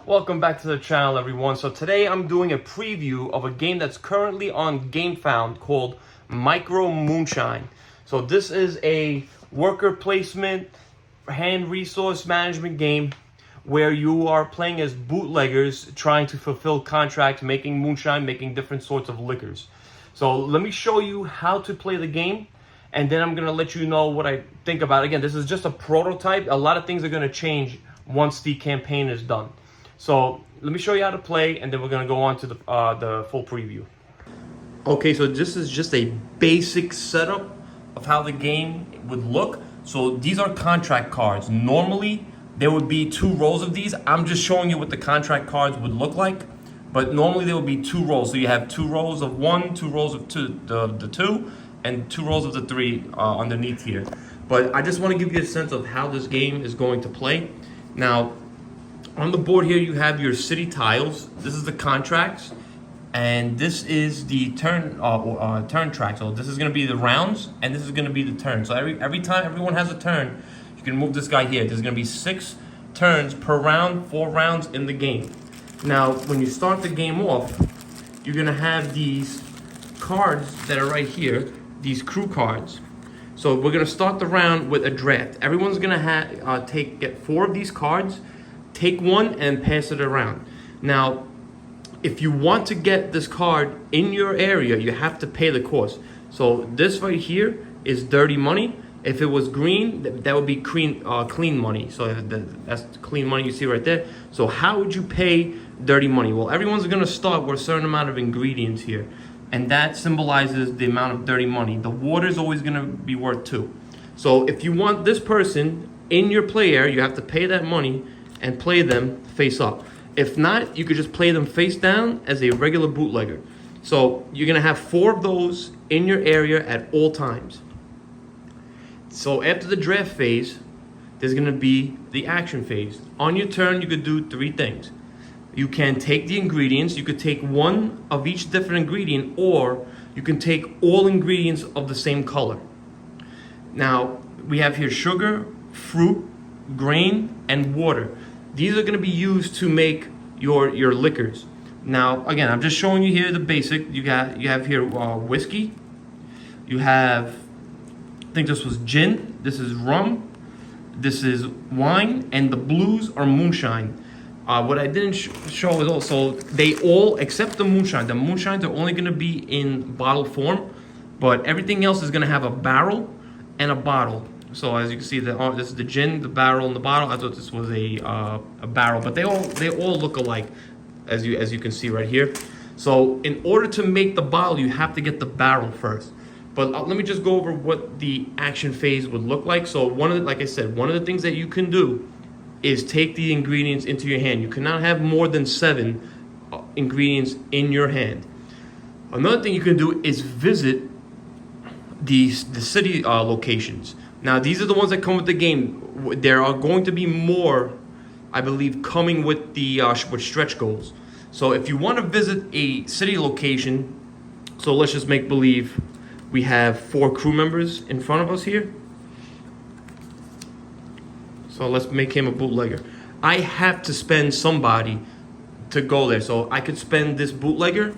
Welcome back to the channel, everyone. So today I'm doing a preview of a game that's currently on GameFound called Micro Moonshine. So this is a worker placement, hand resource management game where you are playing as bootleggers trying to fulfill contracts, making moonshine, making different sorts of liquors. So let me show you how to play the game, and then I'm going to let you know what I think about it. Again, this is just a prototype. A lot of things are going to change once the campaign is done. So let me show you how to play, and then we're going to go on to the full preview. Okay, so this is just a basic setup of how the game would look. So these are contract cards. Normally, there would be 2 rows of these. I'm just showing you what the contract cards would look like. But normally there would be 2 rows. So you have 2 rows of 1, 2 rows of 2, the 2, and 2 rows of the 3 underneath here. But I just want to give you a sense of how this game is going to play. Now, on the board here, you have your city tiles. This is the contracts, and this is the turn track. So this is going to be the rounds, and this is going to be the turn. So every time everyone has a turn, you can move this guy here. There's going to be 6 turns per round, 4 rounds in the game. Now, when you start the game off, you're going to have these cards that are right here, these crew cards. So we're going to start the round with a draft. Everyone's going to get 4 of these cards. Take 1 and pass it around. Now, if you want to get this card in your area, you have to pay the cost. So this right here is dirty money. If it was green, that would be clean money. So that's clean money you see right there. So how would you pay dirty money? Well, everyone's going to start with a certain amount of ingredients here, and that symbolizes the amount of dirty money. The water is always going to be worth 2. So if you want this person in your play area, you have to pay that money and play them face up. If not, you could just play them face down as a regular bootlegger. So you're gonna have 4 of those in your area at all times. So after the draft phase, there's gonna be the action phase. On your turn, you could do 3 things. You can take the ingredients. You could take 1 of each different ingredient, or you can take all ingredients of the same color. Now, we have here sugar, fruit, grain, and water. These are going to be used to make your liquors. Now, again, I'm just showing you here the basic. You have here whiskey. You have, I think this was gin. This is rum. This is wine, and the blues are moonshine. What I didn't show is also they all, except the moonshine. The moonshines are only going to be in bottle form, but everything else is going to have a barrel and a bottle. So as you can see, this is the gin, the barrel, and the bottle. I thought this was a barrel, but they all look alike, as you can see right here. So in order to make the bottle, you have to get the barrel first. But let me just go over what the action phase would look like. So like I said, one of the things that you can do is take the ingredients into your hand. You cannot have more than 7 ingredients in your hand. Another thing you can do is visit the city locations. Now, these are the ones that come with the game. There are going to be more, I believe, coming with the with stretch goals. So if you want to visit a city location, so let's just make believe we have 4 crew members in front of us here. So let's make him a bootlegger. I have to spend somebody to go there. So I could spend this bootlegger,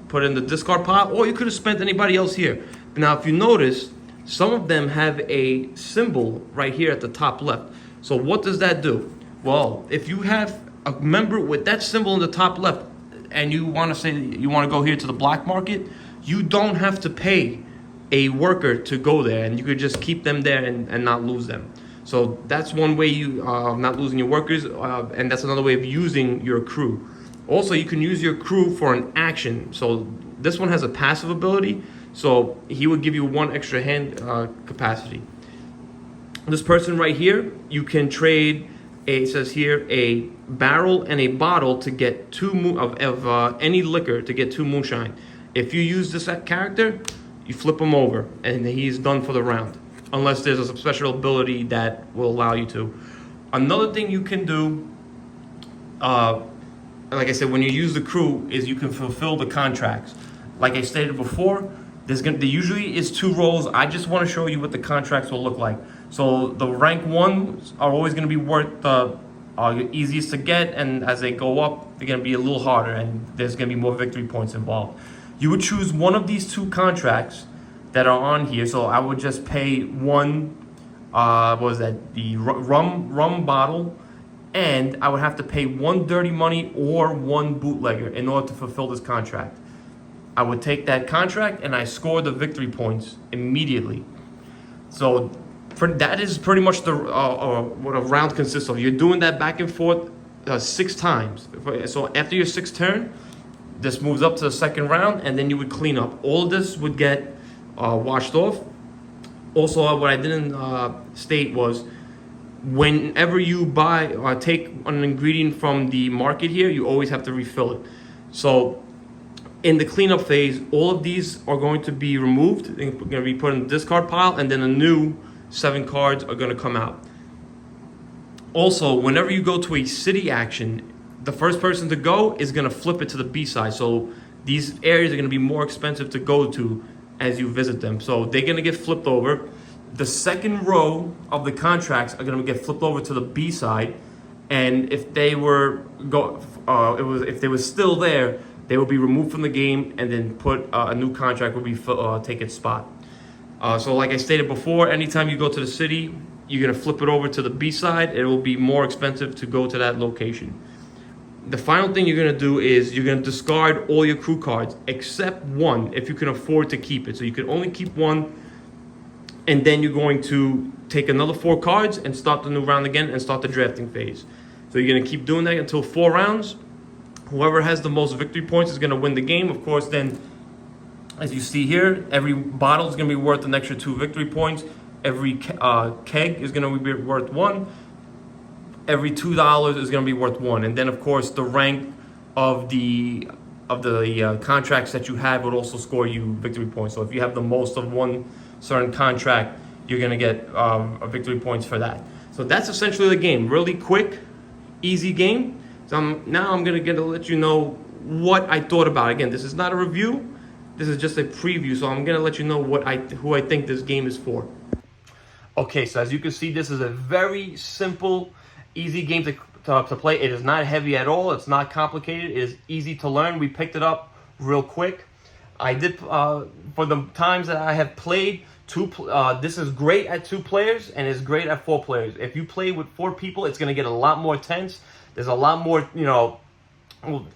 put it in the discard pile, or you could have spent anybody else here. Now, if you notice, some of them have a symbol right here at the top left. So what does that do? Well, if you have a member with that symbol in the top left, and you want to say you want to go here to the black market, you don't have to pay a worker to go there, and you could just keep them there and not lose them. So that's one way you not losing your workers, and that's another way of using your crew. Also, you can use your crew for an action. So this one has a passive ability. So he would give you 1 extra hand capacity. This person right here, you can trade it says here a barrel and a bottle to get 2 of any liquor to get 2 moonshine. If you use this character, you flip him over and he's done for the round, unless there's a special ability that will allow you to. Another thing you can do, like I said, when you use the crew, is you can fulfill the contracts. Like I stated before, there usually is 2 rows. I just want to show you what the contracts will look like. So the rank 1s are always going to be worth easiest to get, and as they go up, they're going to be a little harder, and there's going to be more victory points involved. You would choose one of these two contracts that are on here. So I would just pay one, what was that, the rum bottle, and I would have to pay one dirty money or one bootlegger in order to fulfill this contract. I would take that contract and I score the victory points immediately. So that is pretty much the what a round consists of. You're doing that back and forth 6 times. So after your 6th turn, this moves up to the 2nd round, and then you would clean up. All of this would get washed off. Also, what I didn't state was, whenever you buy or take an ingredient from the market here, you always have to refill it. So in the cleanup phase, all of these are going to be removed. They're going to be put in the discard pile, and then a new 7 cards are going to come out. Also, whenever you go to a city action, the first person to go is going to flip it to the B side. So these areas are going to be more expensive to go to as you visit them. So they're going to get flipped over. The 2nd row of the contracts are going to get flipped over to the B side. And if they were if they were still there, they will be removed from the game, and then put a new contract will be take its spot. So like I stated before, anytime you go to the city, you're going to flip it over to the B side. It will be more expensive to go to that location. The final thing you're going to do is you're going to discard all your crew cards except one, if you can afford to keep it. So you can only keep one, and then you're going to take another 4 cards and start the new round again and start the drafting phase. So you're going to keep doing that until 4 rounds. Whoever has the most victory points is going to win the game. Of course, then, as you see here, every bottle is going to be worth an extra 2 victory points. Every keg is going to be worth 1. Every $2 is going to be worth 1. And then, of course, the rank of the contracts that you have would also score you victory points. So if you have the most of one certain contract, you're going to get victory points for that. So that's essentially the game. Really quick, easy game. So now I'm going to let you know what I thought about it. Again, this is not a review. This is just a preview. So I'm going to let you know who I think this game is for. Okay, so as you can see, this is a very simple, easy game to play. It is not heavy at all. It's not complicated. It is easy to learn. We picked it up real quick. I did, for the times that I have played, this is great at 2 players and is great at 4 players. If you play with 4 people, it's going to get a lot more tense. There's a lot more,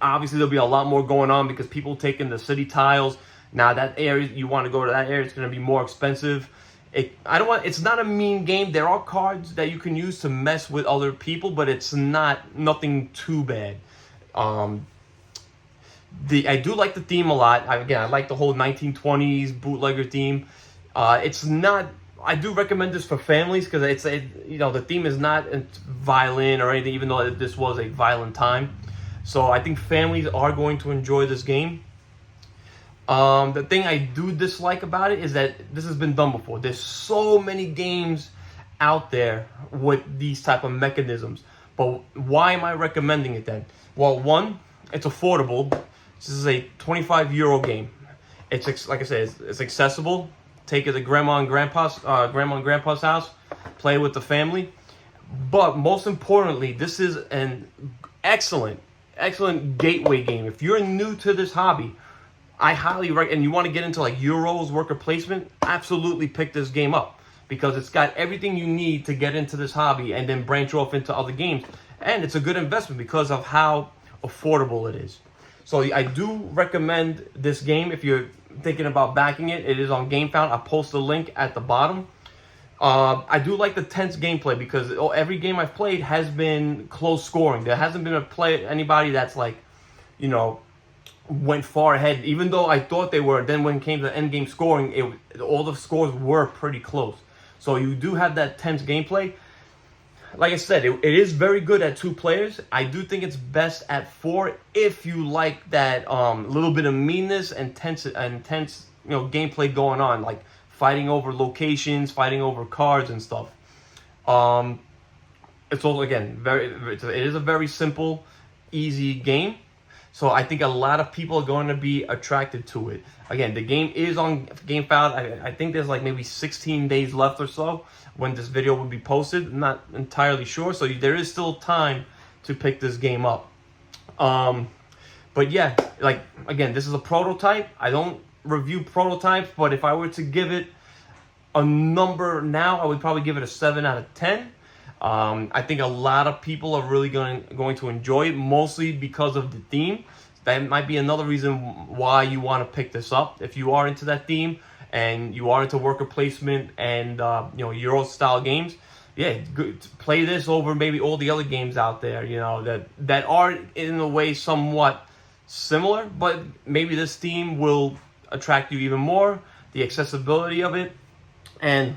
obviously there'll be a lot more going on because people taking the city tiles. Now that area, you want to go to that area, it's going to be more expensive. It's not a mean game. There are cards that you can use to mess with other people, but it's nothing too bad. I do like the theme a lot. I like the whole 1920s bootlegger theme. I do recommend this for families because the theme is not violent or anything, even though this was a violent time. So I think families are going to enjoy this game. The thing I do dislike about it is that this has been done before. There's so many games out there with these type of mechanisms. But why am I recommending it then? Well, one, it's affordable. This is a €25 game. It's like I said, it's accessible. Take it to grandma and grandpa's house. Play with the family. But most importantly, this is an excellent gateway game. If you're new to this hobby, I highly recommend, and you want to get into like Euros, worker placement, absolutely pick this game up because it's got everything you need to get into this hobby and then branch off into other games. And it's a good investment because of how affordable it is. So I do recommend this game if you're thinking about backing it. It is on GameFound. I'll post the link at the bottom. I do like the tense gameplay because every game I've played has been close scoring. There hasn't been anybody that's like, went far ahead, even though I thought they were. Then when it came to end game scoring, all the scores were pretty close. So you do have that tense gameplay. Like I said, it is very good at 2 players. I do think it's best at 4 if you like that little bit of meanness and tense gameplay going on, like fighting over locations, fighting over cards and stuff. It's also, again, it is a very simple, easy game. So I think a lot of people are going to be attracted to it. Again, the game is on GameFound. I think there's like maybe 16 days left or so when this video will be posted. I'm not entirely sure. So there is still time to pick this game up. But yeah, like, again, this is a prototype. I don't review prototypes, but if I were to give it a number now, I would probably give it a 7 out of 10. I think a lot of people are really going to enjoy it, mostly because of the theme. That might be another reason why you want to pick this up. If you are into that theme and you are into worker placement and Euro style games, yeah, good. Play this over maybe all the other games out there, that are in a way somewhat similar, but maybe this theme will attract you even more. The accessibility of it, and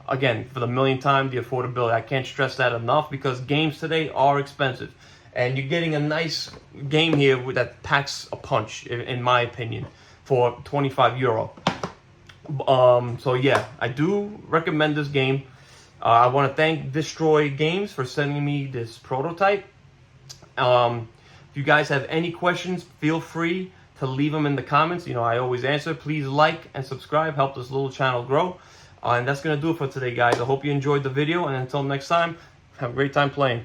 again, for the millionth time, the affordability. I can't stress that enough, because games today are expensive, and you're getting a nice game here that packs a punch, in my opinion, for 25 euro. So yeah, I do recommend this game. I want to thank Destroy Games for sending me this prototype. If you guys have any questions, feel free to leave them in the comments. I always answer. Please like and subscribe. Help this little channel grow. And that's going to do it for today, guys. I hope you enjoyed the video. And until next time, have a great time playing.